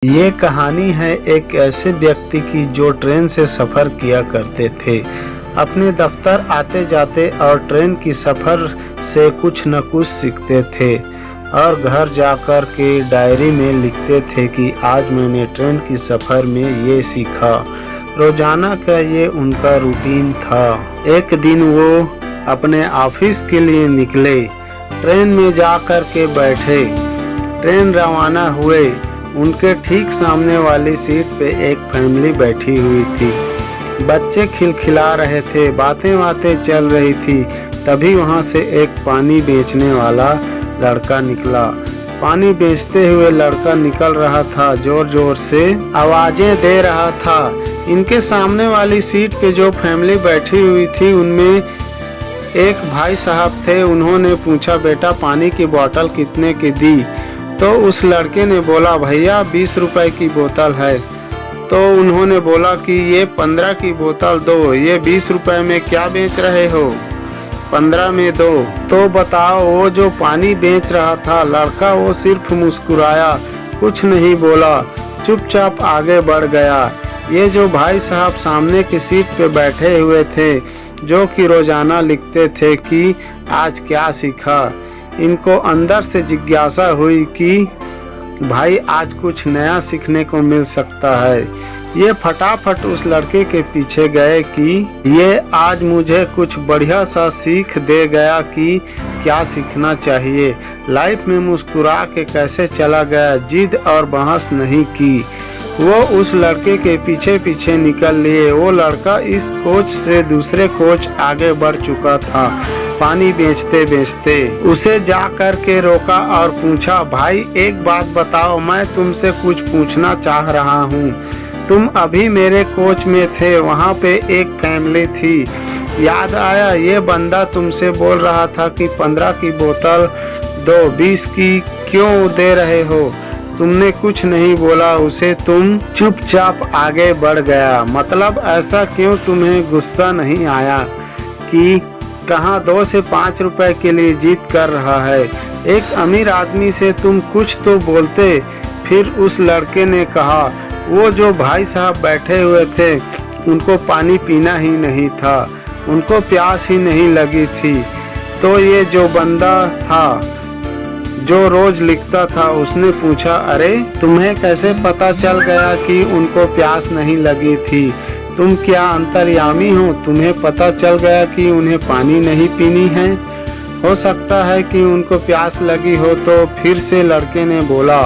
ये कहानी है एक ऐसे व्यक्ति की जो ट्रेन से सफ़र किया करते थे। अपने दफ्तर आते जाते और ट्रेन की सफ़र से कुछ न कुछ सीखते थे और घर जाकर के डायरी में लिखते थे कि आज मैंने ट्रेन की सफ़र में ये सीखा। रोज़ाना का ये उनका रूटीन था। एक दिन वो अपने ऑफिस के लिए निकले, ट्रेन में जा कर के बैठे। ट्रेन रवाना हुए। उनके ठीक सामने वाली सीट पे एक फैमिली बैठी हुई थी। बच्चे खिलखिला रहे थे, बातें चल रही थी। तभी वहाँ से एक पानी बेचने वाला लड़का निकला। पानी बेचते हुए लड़का निकल रहा था, जोर जोर से आवाजें दे रहा था। इनके सामने वाली सीट पे जो फैमिली बैठी हुई थी उनमें एक भाई साहब थे। उन्होंने पूछा, बेटा पानी की बोतल कितने की दी? तो उस लड़के ने बोला, भैया 20 रुपए की बोतल है। तो उन्होंने बोला कि ये 15 की बोतल दो, ये 20 रुपए में क्या बेच रहे हो? 15 में दो। तो बताओ, वो जो पानी बेच रहा था लड़का, वो सिर्फ मुस्कुराया, कुछ नहीं बोला, चुपचाप आगे बढ़ गया। ये जो भाई साहब सामने की सीट पे बैठे हुए थे, जो कि रोजाना लिखते थे कि आज क्या सीखा, इनको अंदर से जिज्ञासा हुई कि भाई आज कुछ नया सीखने को मिल सकता है। ये फटाफट उस लड़के के पीछे गए कि ये आज मुझे कुछ बढ़िया सा सीख दे गया कि क्या सीखना चाहिए। लाइफ में मुस्कुरा के कैसे चला गया, जिद और बहस नहीं की। वो उस लड़के के पीछे पीछे निकल लिए। वो लड़का इस कोच से दूसरे कोच आगे बढ़ चुका था। पानी बेचते बेचते उसे जा कर के रोका और पूछा, भाई एक बात बताओ, मैं तुमसे कुछ पूछना चाह रहा हूँ। तुम अभी मेरे कोच में थे, वहाँ पे एक फैमिली थी, याद आया? ये बंदा तुमसे बोल रहा था कि 15 की बोतल दो, 20 की क्यों दे रहे हो? तुमने कुछ नहीं बोला उसे, तुम चुपचाप आगे बढ़ गया। मतलब ऐसा क्यों? तुम्हें गुस्सा नहीं आया कि कहाँ 2 से 5 रुपए के लिए जीत कर रहा है? एक अमीर आदमी से तुम कुछ तो बोलते। फिर उस लड़के ने कहा, वो जो भाई साहब बैठे हुए थे उनको पानी पीना ही नहीं था, उनको प्यास ही नहीं लगी थी। तो ये जो बंदा था जो रोज लिखता था, उसने पूछा, अरे तुम्हें कैसे पता चल गया कि उनको प्यास नहीं लगी थी? तुम क्या अंतर्यामी हो? तुम्हें पता चल गया कि उन्हें पानी नहीं पीनी है? हो सकता है कि उनको प्यास लगी हो। तो फिर से लड़के ने बोला,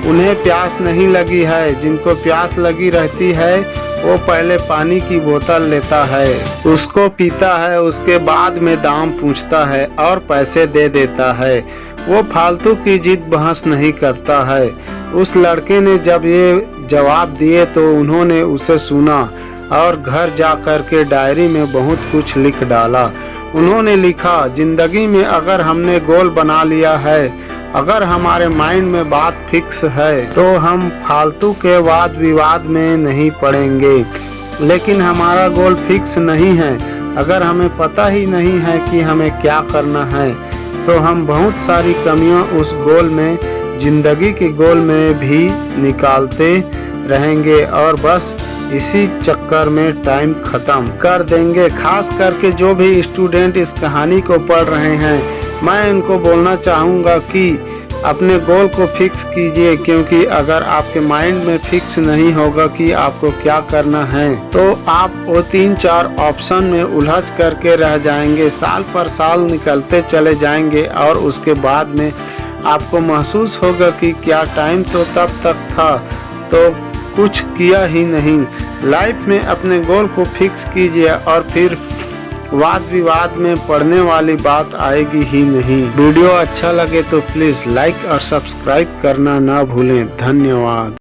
उन्हें प्यास नहीं लगी है। जिनको प्यास लगी रहती है वो पहले पानी की बोतल लेता है, उसको पीता है, उसके बाद में दाम पूछता है और पैसे दे देता है। वो फालतू की जिद बहस नहीं करता है। उस लड़के ने जब ये जवाब दिए तो उन्होंने उसे सुना और घर जा कर के डायरी में बहुत कुछ लिख डाला। उन्होंने लिखा, जिंदगी में अगर हमने गोल बना लिया है, अगर हमारे माइंड में बात फिक्स है, तो हम फालतू के वाद विवाद में नहीं पड़ेंगे। लेकिन हमारा गोल फिक्स नहीं है, अगर हमें पता ही नहीं है कि हमें क्या करना है, तो हम बहुत सारी कमियां उस गोल में, जिंदगी के गोल में भी निकालते रहेंगे और बस इसी चक्कर में टाइम खत्म कर देंगे। खास करके जो भी स्टूडेंट इस कहानी को पढ़ रहे हैं, मैं इनको बोलना चाहूँगा कि अपने गोल को फिक्स कीजिए, क्योंकि अगर आपके माइंड में फिक्स नहीं होगा कि आपको क्या करना है, तो आप वो 3-4 ऑप्शन में उलझ करके रह जाएंगे। साल पर साल निकलते चले जाएंगे और उसके बाद में आपको महसूस होगा कि क्या टाइम तो तब तक था, तो कुछ किया ही नहीं। लाइफ में अपने गोल को फिक्स कीजिए और फिर वाद विवाद में पड़ने वाली बात आएगी ही नहीं। वीडियो अच्छा लगे तो प्लीज़ लाइक और सब्सक्राइब करना ना भूलें। धन्यवाद।